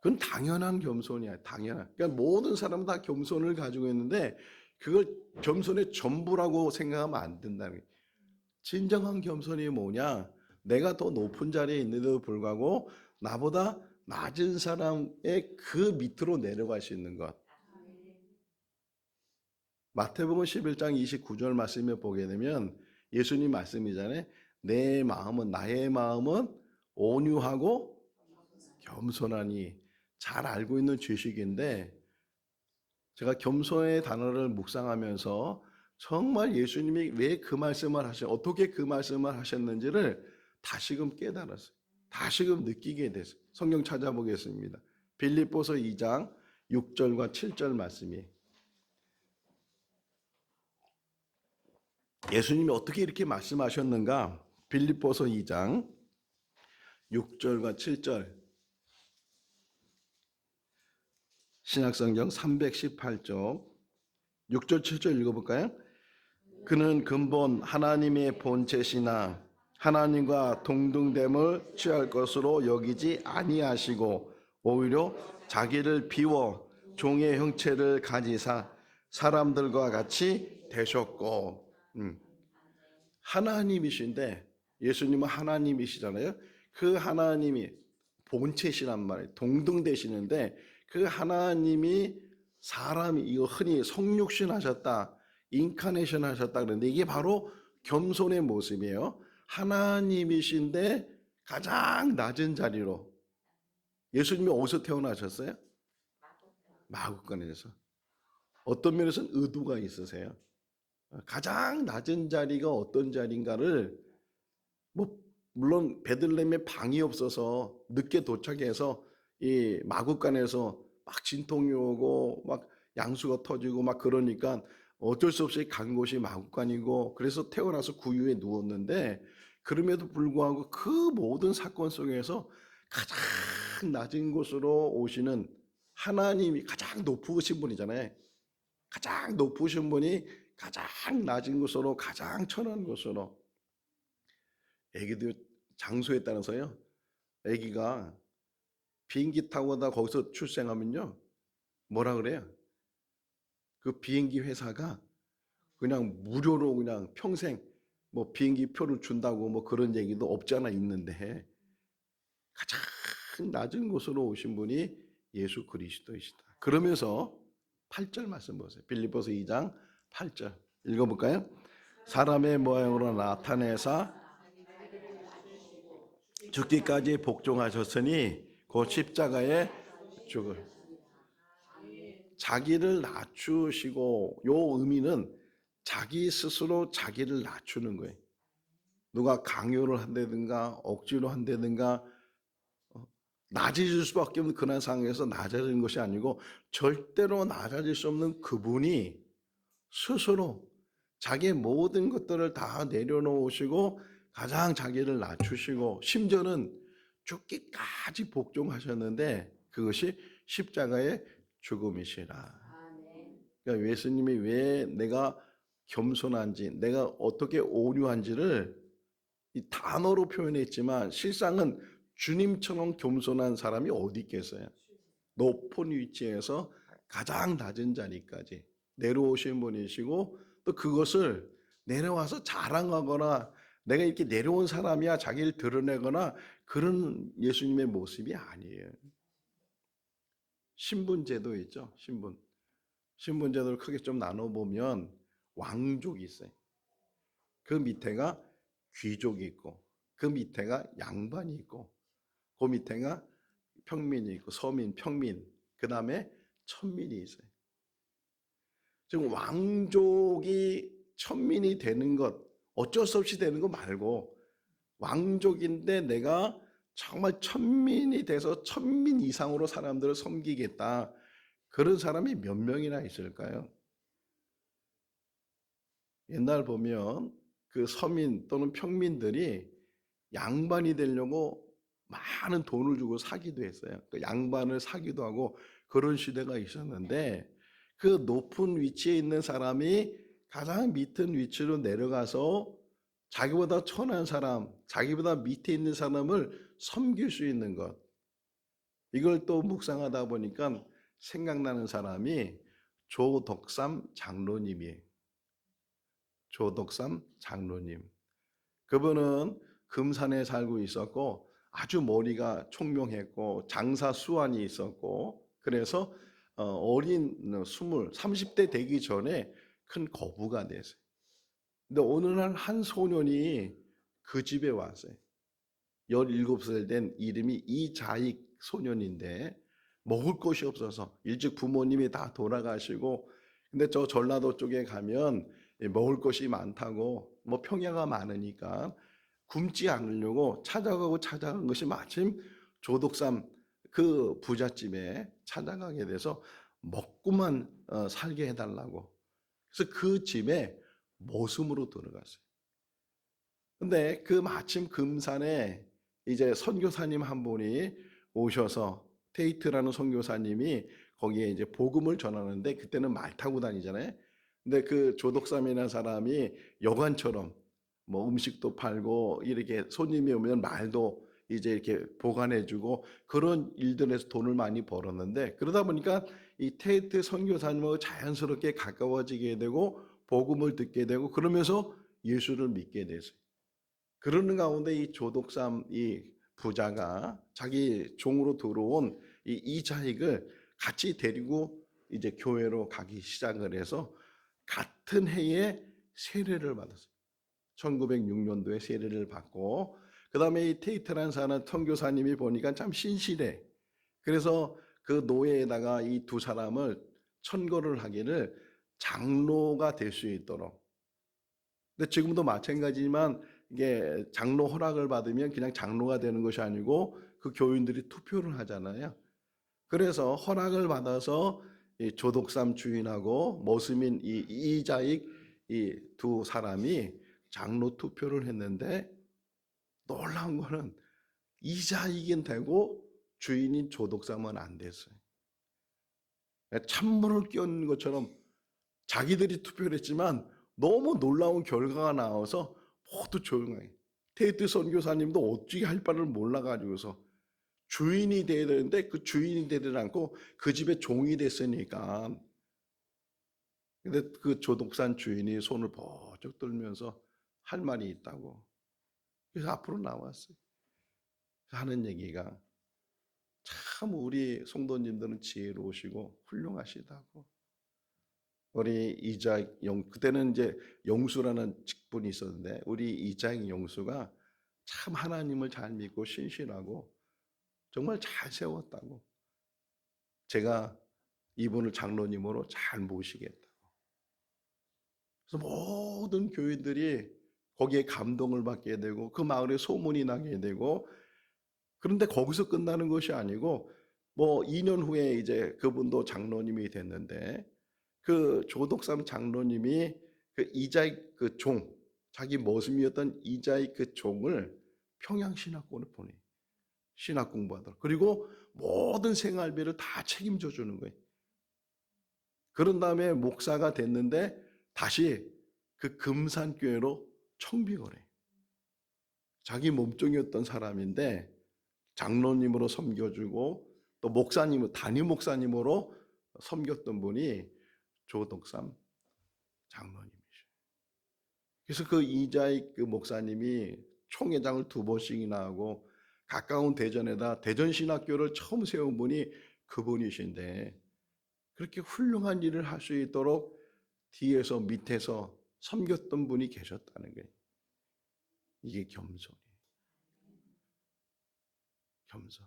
그건 당연한 겸손이야. 당연한. 그러니까 모든 사람은 다 겸손을 가지고 있는데 그걸 겸손의 전부라고 생각하면 안 된다는 거예요. 진정한 겸손이 뭐냐? 내가 더 높은 자리에 있는데도 불구하고 나보다 낮은 사람의 그 밑으로 내려갈 수 있는 것. 마태복음 11장 29절 말씀을 보게 되면 예수님 말씀이잖아요. 내 마음은 나의 마음은 온유하고 겸손하니 잘 알고 있는 지식인데 제가 겸손의 단어를 묵상하면서 정말 예수님이 왜 그 말씀을 어떻게 그 말씀을 하셨는지를 다시금 깨달았어요. 다시금 느끼게 됐어요. 성경 찾아보겠습니다. 빌립보서 2장 6절과 7절 말씀이 예수님이 어떻게 이렇게 말씀하셨는가? 빌립보서 2장 6절과 7절 신약성경 318쪽 6절 7절 읽어볼까요? 그는 근본 하나님의 본체시나 하나님과 동등됨을 취할 것으로 여기지 아니하시고 오히려 자기를 비워 종의 형체를 가지사 사람들과 같이 되셨고 하나님이신데 예수님은 하나님이시잖아요. 그 하나님이 본체시란 말이에요. 동등되시는데 그 하나님이 사람이 이거 흔히 성육신 하셨다, 인카네이션 하셨다 그러는데 이게 바로 겸손의 모습이에요. 하나님이신데 가장 낮은 자리로. 예수님이 어디서 태어나셨어요? 마구간에서. 어떤 면에서는 의도가 있으세요. 가장 낮은 자리가 어떤 자리인가를 뭐 물론 베들레헴에 방이 없어서 늦게 도착해서 이 마구간에서 막 진통이 오고 막 양수가 터지고 막 그러니까 어쩔 수 없이 간 곳이 마구간이고 그래서 태어나서 구유에 누웠는데 그럼에도 불구하고 그 모든 사건 속에서 가장 낮은 곳으로 오시는 하나님이 가장 높으신 분이잖아요. 가장 높으신 분이 가장 낮은 곳으로 가장 천한 곳으로 애기들 장소에 따라서요. 애기가 비행기 타고다 거기서 출생하면요. 뭐라 그래요? 그 비행기 회사가 그냥 무료로 그냥 평생 뭐 비행기 표를 준다고 뭐 그런 얘기도 없잖아 있는데 가장 낮은 곳으로 오신 분이 예수 그리스도이시다. 그러면서 8절 말씀 보세요. 빌립보서 2장 8절 읽어볼까요? 사람의 모양으로 나타내사 죽기까지 복종하셨으니 곧 십자가에 죽을 자기를 낮추시고 요 의미는 자기 스스로 자기를 낮추는 거예요. 누가 강요를 한다든가 억지로 한다든가 낮아질 수밖에 없는 그런 상황에서 낮아지는 것이 아니고 절대로 낮아질 수 없는 그분이 스스로 자기의 모든 것들을 다 내려놓으시고 가장 자기를 낮추시고 심지어는 죽기까지 복종하셨는데 그것이 십자가의 죽음이시라. 그러니까 예수님이 왜 내가 겸손한지 내가 어떻게 온유한지를 이 단어로 표현했지만 실상은 주님처럼 겸손한 사람이 어디 있겠어요? 높은 위치에서 가장 낮은 자리까지 내려오신 분이시고 또 그것을 내려와서 자랑하거나 내가 이렇게 내려온 사람이야 자기를 드러내거나 그런 예수님의 모습이 아니에요. 신분제도 있죠. 신분제도를 크게 좀 나눠보면 왕족이 있어요. 그 밑에가 귀족이 있고 그 밑에가 양반이 있고 그 밑에가 평민이 있고 서민, 평민, 그 다음에 천민이 있어요. 지금 왕족이 천민이 되는 것, 어쩔 수 없이 되는 거 말고 왕족인데 내가 정말 천민이 돼서 천민 이상으로 사람들을 섬기겠다. 그런 사람이 몇 명이나 있을까요? 옛날 보면 그 서민 또는 평민들이 양반이 되려고 많은 돈을 주고 사기도 했어요. 그 양반을 사기도 하고 그런 시대가 있었는데 그 높은 위치에 있는 사람이 가장 밑은 위치로 내려가서 자기보다 천한 사람, 자기보다 밑에 있는 사람을 섬길 수 있는 것. 이걸 또 묵상하다 보니까 생각나는 사람이 조덕삼 장로님이에요. 조덕삼 장로님. 그분은 금산에 살고 있었고 아주 머리가 총명했고 장사 수완이 있었고 그래서 어린 30대 되기 전에 큰 거부가 됐어요. 근데 어느 날 한 소년이 그 집에 왔어요. 17살 된 이름이 이자익 소년인데 먹을 것이 없어서 일찍 부모님이 다 돌아가시고 근데 저 전라도 쪽에 가면 먹을 것이 많다고 뭐 평야가 많으니까 굶지 않으려고 찾아간 것이 마침 조덕삼 그 부잣집에 찾아가게 돼서 먹고만 살게 해달라고. 그래서 그 집에 모숨으로 들어갔어요. 근데 그 마침 금산에 이제 선교사님 한 분이 오셔서 테이트라는 선교사님이 거기에 이제 복음을 전하는데 그때는 말 타고 다니잖아요. 근데 그 조덕삼이라는 사람이 여관처럼 뭐 음식도 팔고 이렇게 손님이 오면 말도 이제 이렇게 보관해주고 그런 일들에서 돈을 많이 벌었는데 그러다 보니까 이 테이트 선교사님하고 자연스럽게 가까워지게 되고 복음을 듣게 되고 그러면서 예수를 믿게 됐어요. 그러는 가운데 이 조덕삼 이 부자가 자기 종으로 들어온 이 이자익을 같이 데리고 이제 교회로 가기 시작을 해서 같은 해에 세례를 받았어요. 1906년도에 세례를 받고 그다음에 이 테이트라는 사람 선교사님이 보니까 참 신실해. 그래서 그 노예에다가 이 두 사람을 천거를 하기를 장로가 될 수 있도록. 근데 지금도 마찬가지지만 이게 장로 허락을 받으면 그냥 장로가 되는 것이 아니고 그 교인들이 투표를 하잖아요. 그래서 허락을 받아서 이 조독삼 주인하고 머스민 이 이자익 이 두 사람이 장로 투표를 했는데 놀라운 거는 이자익은 되고 주인인 조독삼은 안 됐어요. 찬물을 끼얹는 것처럼 자기들이 투표를 했지만 너무 놀라운 결과가 나와서 모두 조용하게. 테이트 선교사님도 어찌 할 바를 몰라가지고서 주인이 돼야 되는데 그 주인이 되지 않고 그 집의 종이 됐으니까. 근데 그 조독산 주인이 손을 번쩍 들면서 할 말이 있다고. 그래서 앞으로 나왔어요. 하는 얘기가 참 우리 성도님들은 지혜로우시고 훌륭하시다고. 우리 이자익 그때는 이제 영수라는 직분이 있었는데 우리 이자익 영수가 참 하나님을 잘 믿고 신실하고 정말 잘 세웠다고. 제가 이분을 장로님으로 잘 모시겠다고. 그래서 모든 교인들이 거기에 감동을 받게 되고 그 마을에 소문이 나게 되고 그런데 거기서 끝나는 것이 아니고 뭐 2년 후에 이제 그분도 장로님이 됐는데 그 조독삼 장로님이 그 이자익 그 종 자기 모습이었던 이자익 그 종을 평양신학원을 보내. 신학 공부하도록. 그리고 모든 생활비를 다 책임져 주는 거예요. 그런 다음에 목사가 됐는데 다시 그 금산교회로 청빙을 해. 자기 몸종이었던 사람인데 장로님으로 섬겨주고 또 목사님, 담임 목사님으로 섬겼던 분이 조독삼 장로님이죠. 그래서 그 이자익 그 목사님이 총회장을 2번씩이나 하고 가까운 대전에다 대전신학교를 처음 세운 분이 그분이신데 그렇게 훌륭한 일을 할 수 있도록 뒤에서 밑에서 섬겼던 분이 계셨다는 거예요. 이게 겸손이에요. 겸손.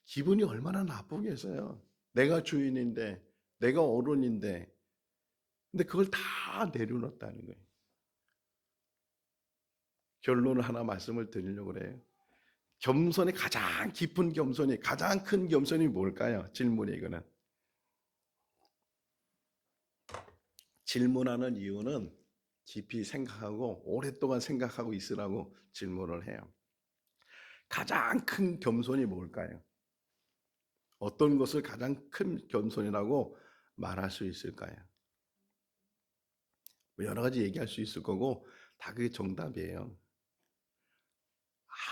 기분이 얼마나 나쁘겠어요. 내가 주인인데, 내가 어른인데, 근데 그걸 다 내려놓았다는 거예요. 결론을 하나 말씀을 드리려고 그래요. 겸손의 가장 깊은 겸손이, 가장 큰 겸손이 뭘까요? 질문이 이거는. 질문하는 이유는 깊이 생각하고 오랫동안 생각하고 있으라고 질문을 해요. 가장 큰 겸손이 뭘까요? 어떤 것을 가장 큰 겸손이라고 말할 수 있을까요? 여러 가지 얘기할 수 있을 거고 다 그게 정답이에요.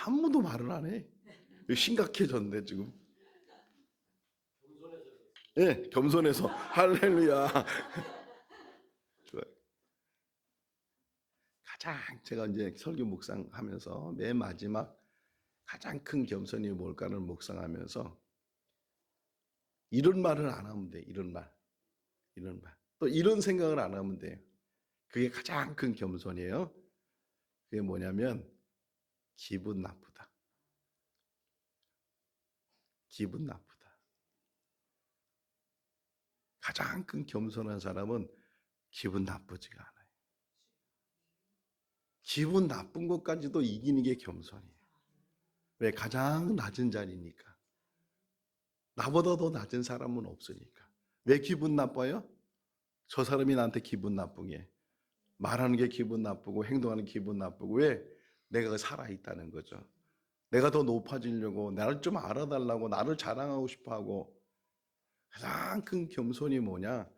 아무도 말을 안 해. 심각해졌는데 지금. 예, 겸손해서 할렐루야. 가장 제가 이제 설교 묵상하면서 맨 마지막 가장 큰 겸손이 뭘까를 묵상하면서 이런 말을 안 하면 돼. 이런 말. 또 이런 생각을 안 하면 돼요. 그게 가장 큰 겸손이에요. 그게 뭐냐면 기분 나쁘다. 기분 나쁘다. 가장 큰 겸손한 사람은 기분 나쁘지가 않아요. 기분 나쁜 것까지도 이기는 게 겸손이에요. 왜? 가장 낮은 자리니까. 나보다 더 낮은 사람은 없으니까. 왜 기분 나빠요? 저 사람이 나한테 기분 나쁘게. 말하는 게 기분 나쁘고 행동하는 게 기분 나쁘고. 왜? 내가 살아있다는 거죠. 내가 더 높아지려고 나를 좀 알아달라고 나를 자랑하고 싶어하고. 가장 큰 겸손이 뭐냐?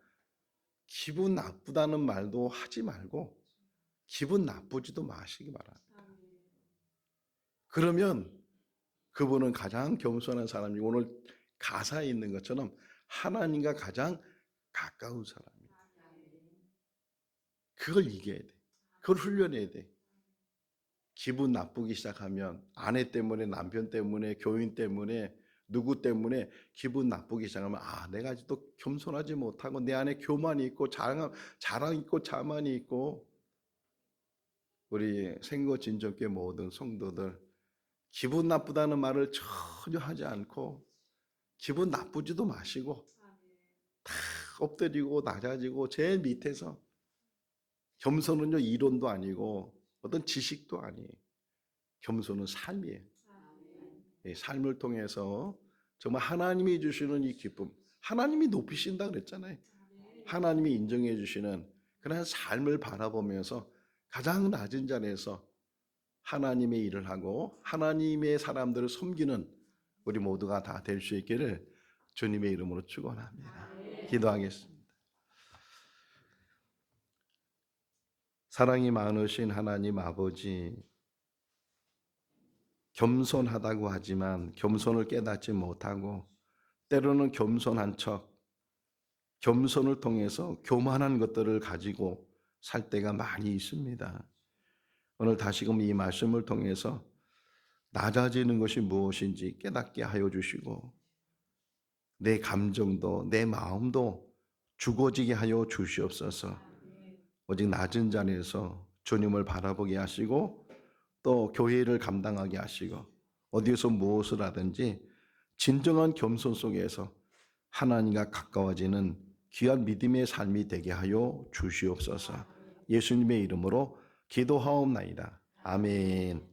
기분 나쁘다는 말도 하지 말고 기분 나쁘지도 마시기 바랍니다. 그러면 그분은 가장 겸손한 사람이 오늘 가사에 있는 것처럼 하나님과 가장 가까운 사람이에요. 그걸 이겨야 돼. 그걸 훈련해야 돼. 기분 나쁘기 시작하면 아내 때문에, 남편 때문에, 교인 때문에, 누구 때문에 기분 나쁘기 시작하면 내가 아직도 겸손하지 못하고 내 안에 교만이 있고 자랑 있고 자만이 있고. 우리 생거진정교회 모든 성도들 기분 나쁘다는 말을 전혀 하지 않고 기분 나쁘지도 마시고 다 엎드리고 낮아지고 제일 밑에서. 겸손은요 이론도 아니고 어떤 지식도 아니에요. 겸손은 삶이에요. 이 삶을 통해서 정말 하나님이 주시는 이 기쁨, 하나님이 높이신다 그랬잖아요. 하나님이 인정해 주시는 그런 삶을 바라보면서 가장 낮은 자리에서 하나님의 일을 하고 하나님의 사람들을 섬기는 우리 모두가 다 될 수 있기를 주님의 이름으로 축원합니다. 기도하겠습니다. 사랑이 많으신 하나님 아버지, 겸손하다고 하지만 겸손을 깨닫지 못하고 때로는 겸손한 척, 겸손을 통해서 교만한 것들을 가지고 살 때가 많이 있습니다. 오늘 다시금 이 말씀을 통해서 낮아지는 것이 무엇인지 깨닫게 하여 주시고 내 감정도 내 마음도 죽어지게 하여 주시옵소서. 오직 낮은 자리에서 주님을 바라보게 하시고 또 교회를 감당하게 하시고 어디에서 무엇을 하든지 진정한 겸손 속에서 하나님과 가까워지는 귀한 믿음의 삶이 되게 하여 주시옵소서. 예수님의 이름으로 기도하옵나이다. 아멘.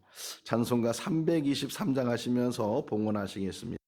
찬송가 323장 하시면서 봉헌하시겠습니다.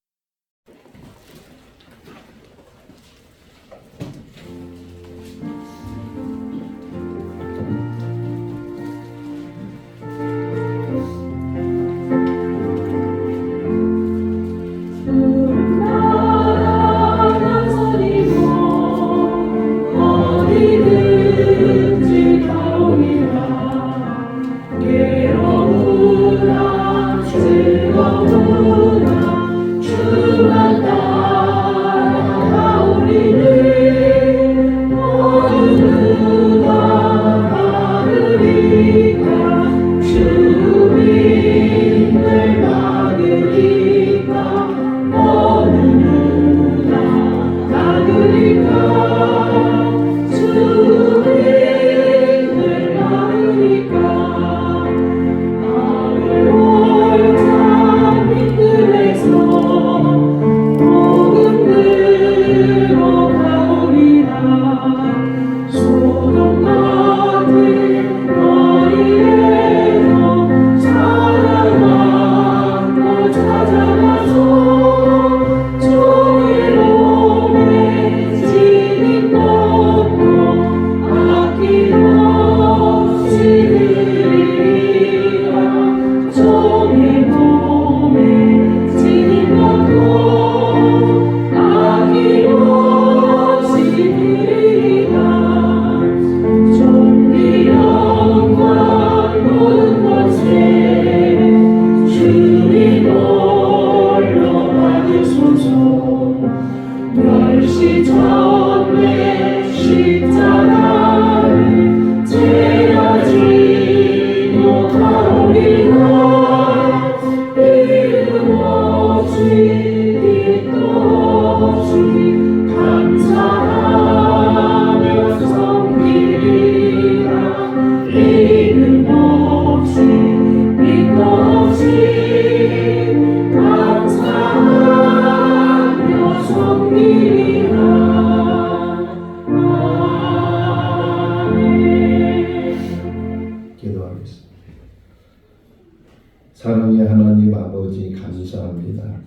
사랑의 하나님 아버지 감사합니다.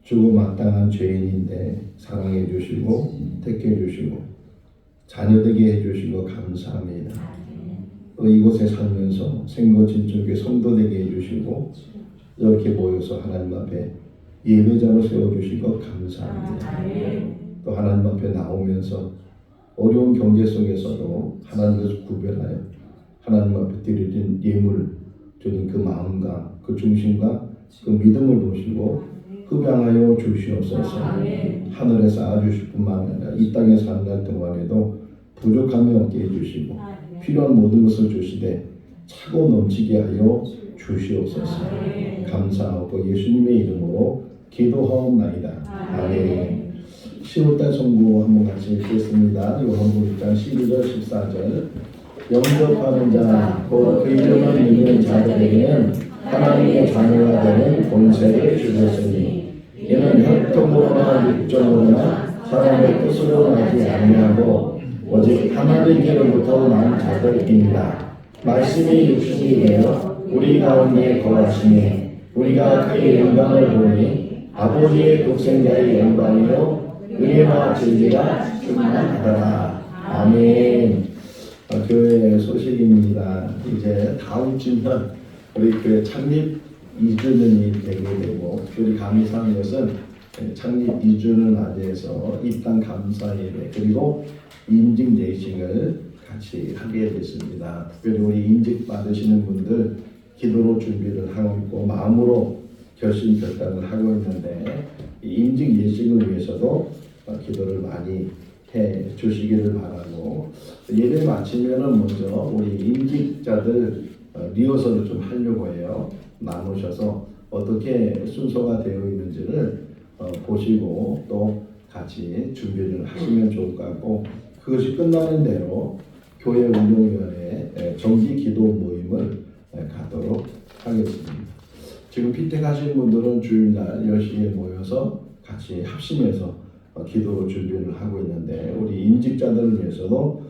주고 마땅한 죄인인데 사랑해 주시고 택해 주시고 자녀되게 해주시고 감사합니다. 또 이곳에 살면서 생거진정교회 성도되게 해주시고 이렇게 모여서 하나님 앞에 예배자로 세워주시고 감사합니다. 또 하나님 앞에 나오면서 어려운 경제 속에서도 하나님께서 구별하여 하나님 앞에 드리는 예물, 주님 그 마음과 그 중심과 그 믿음을 보시고 흡양하여 주시옵소서. 하늘에 쌓아주실 뿐만 아니라 이 땅에 사는 날 동안에도 부족함이 없게 해주시고 필요한 모든 것을 주시되 차고 넘치게 하여 주시옵소서. 감사하고 예수님의 이름으로 기도하옵나이다. 아멘. 10월달 성구 한번 같이 읽겠습니다. 요한복음 1장 12절 14절. 영접하는 자, 곧 그 이름을 믿는 자들에게는 하나님의 자녀가 되는 권세를 주셨으니 이는 혈통으로나 육정으로나 사람의 뜻으로 나지 아니하고 오직 하나님께로부터 난 자들입니다. 말씀이 육신이 되어 우리 가운데 거하시니 우리가 그의 영광을 보니 아버지의 독생자의 영광이요 은혜와 진리가 충만하더라. 아멘. 교회 소식입니다. 이제 다음 주면 우리 교회 창립 2주년이 되게 되고 우리 감사한 것은 창립 2주년 맞이해서 입당 감사 예배 그리고 인직 예식을 같이 하게 됐습니다. 특별히 우리 인직 받으시는 분들 기도로 준비를 하고 있고 마음으로 결심 결단을 하고 있는데 이 인직 예식을 위해서도 기도를 많이 해 주시기를 바라고 예배 마치면은 먼저 우리 임직자들 리허설을 좀 하려고 해요. 나누셔서 어떻게 순서가 되어 있는지를 보시고 또 같이 준비를 하시면 좋을 것 같고 그것이 끝나는 대로 교회 운동위원회 정기 기도 모임을 가도록 하겠습니다. 지금 피택하신 분들은 주일날 10시에 모여서 같이 합심해서 기도로 준비를 하고 있는데 우리 임직자들을 위해서도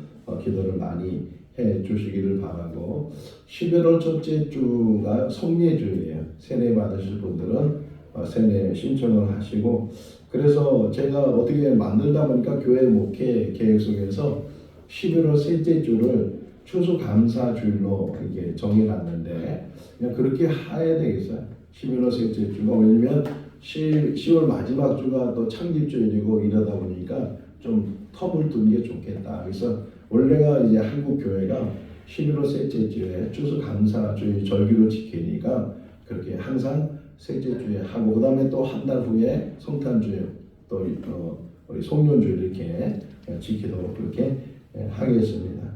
기도를 많이 해 주시기를 바라고 11월 첫째 주가 성례주일이에요. 세례 받으실 분들은 세례 신청을 하시고 그래서 제가 어떻게 만들다 보니까 교회 목회 계획 속에서 11월 셋째 주를 추수감사주일로 이렇게 정해놨는데 그냥 그렇게 해야 되겠어요. 11월 셋째 주가 왜냐면 10월 마지막 주가 또 창립주일이고 이러다 보니까 좀 텀을 두는 게 좋겠다. 그래서 원래가 이제 한국 교회가 11월 셋째 주에 추수감사주일 절기로 지키니까 그렇게 항상 셋째 주에 하고 그 다음에 또 한 달 후에 성탄주일 또 우리 송년주일 이렇게 지키도록 그렇게 하겠습니다.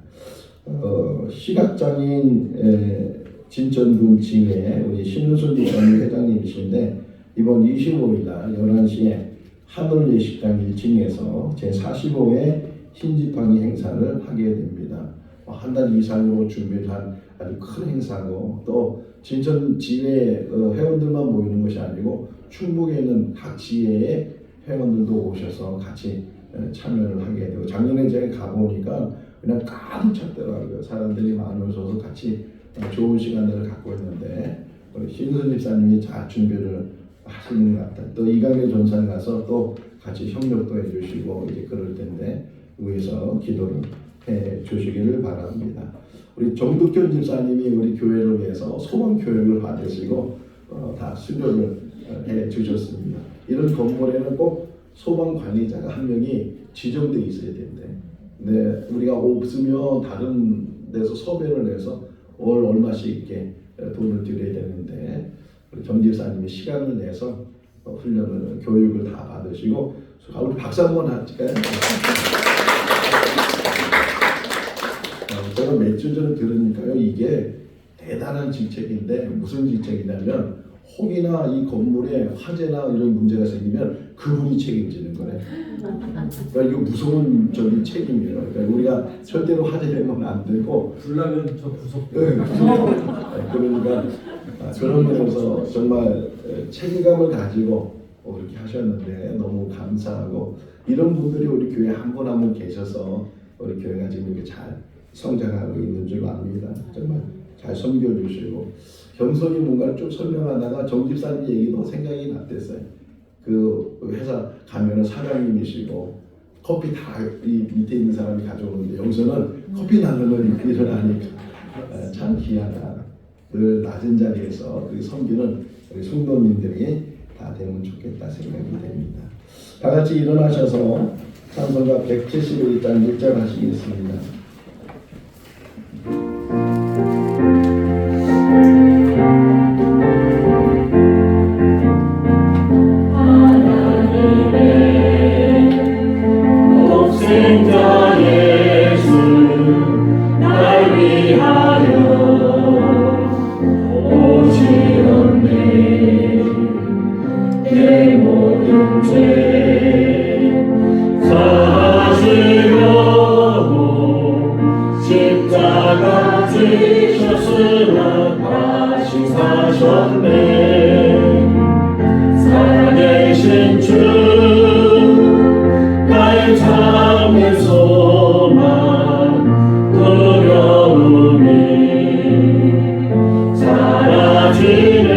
시각장애인 진천군 지회 우리 신은순 집사님 회장님이신데 이번 25일 날 11시에 하늘 예식장 1층에서 제45회 흰지팡이 행사를 하게 됩니다. 한 달 이상으로 준비한 아주 큰 행사고 또 진천 지회 회원들만 모이는 것이 아니고 충북에 있는 각 지회의 회원들도 오셔서 같이 참여를 하게 되고 작년에 제가 가보니까 그냥 가득 찼더라고요. 사람들이 많이 오셔서 같이 좋은 시간들을 갖고 있는데 우리 신선 집사님이 잘 준비를 하시는 것 같아요. 또 이강래 전사님 가서 또 같이 협력도 해주시고 이제 그럴 텐데 위해서 기도를 해 주시기를 바랍니다. 우리 정득현 집사님이 우리 교회를 위해서 소방 교육을 받으시고 다 수료를 해 주셨습니다. 이런 건물에는 꼭 소방 관리자가 한 명이 지정돼 있어야 된대. 근데 우리가 없으면 다른 데서 섭외를 해서 월 얼마씩 이렇게 돈을 들여야 되는데 우리 정 집사님이 시간을 내서 훈련을 교육을 다 받으시고 우리 박수 한번 할까요? 제가 몇 주 전에 들으니까요 이게 대단한 직책인데 무슨 직책이냐면 혹이나 이 건물에 화재나 이런 문제가 생기면 그분이 책임지는 거네. 그러니까 이거 무서운 책임이에요. 그러니까 우리가 절대로 화재되면 안 되고 불나면 저 구속. 네, 그러니까 그런 면에서 정말 책임감을 가지고 이렇게 하셨는데 너무 감사하고 이런 분들이 우리 교회 한 분 한 분 계셔서 우리 교회가 지금 이렇게 잘 성장하고 있는 줄 압니다. 정말 잘 섬겨주시고 겸손히 뭔가를 쭉 설명하다가 정 집사님 얘기도 생각이 났댔어요. 그 회사 가면은 사장님이시고 커피 다 이 밑에 있는 사람이 가져오는데 여기서는 커피 나는 걸 일어나니까 참 귀하다. 늘 낮은 자리에서 그 섬기는 우리 성도님들이 다 되면 좋겠다 생각이 됩니다. 다 같이 일어나셔서 찬송가 171장 1절 하시겠습니다. 독생자 예수 날 위하여 죄 사시려고 십자가 지셨으나 다시 사셨네. 살아계신 주 나의 참된 소망 두려움이 사라지네.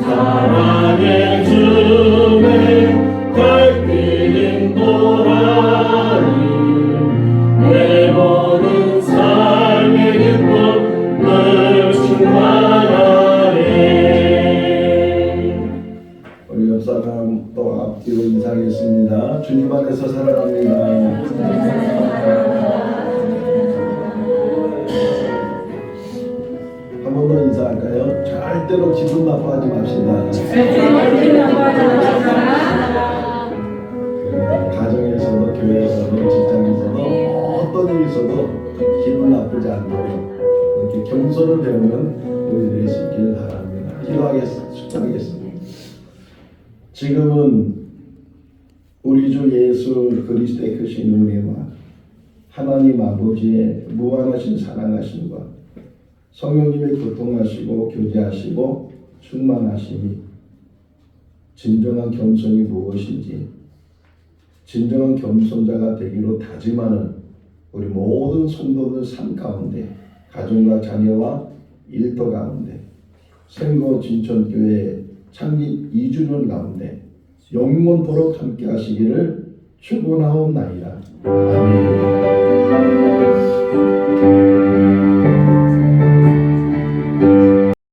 사랑의 주의 달빛 도라니 내 모든 삶의 기쁨 늘 충만하네. 우리 옆 사람 또 앞뒤로 인사하겠습니다. 주님 안에서 사랑합니다. 한 번 더 인사할까요? 절대로 기분 나빠하지 맙시다. 가정에서도 교회에서도 직장에서도 어떤 일이 있어도 기분 나쁘지 않도록 이렇게 겸손을 배우는 우리들이 수 있기를 바랍니다. 축복하겠습니다. 지금은 우리 주 예수 그리스도의 크신 은혜와 하나님 아버지의 무한하신 사랑하심과 성령님의 교통하시고 교제하시고 충만하심이 진정한 겸손이 무엇인지 진정한 겸손자가 되기로 다짐하는 우리 모든 성도들 삶 가운데 가정과 자녀와 일터 가운데 생거 진천교회 창립 2주년 가운데 영원토록 함께 하시기를 축원하옵나이다. 아멘.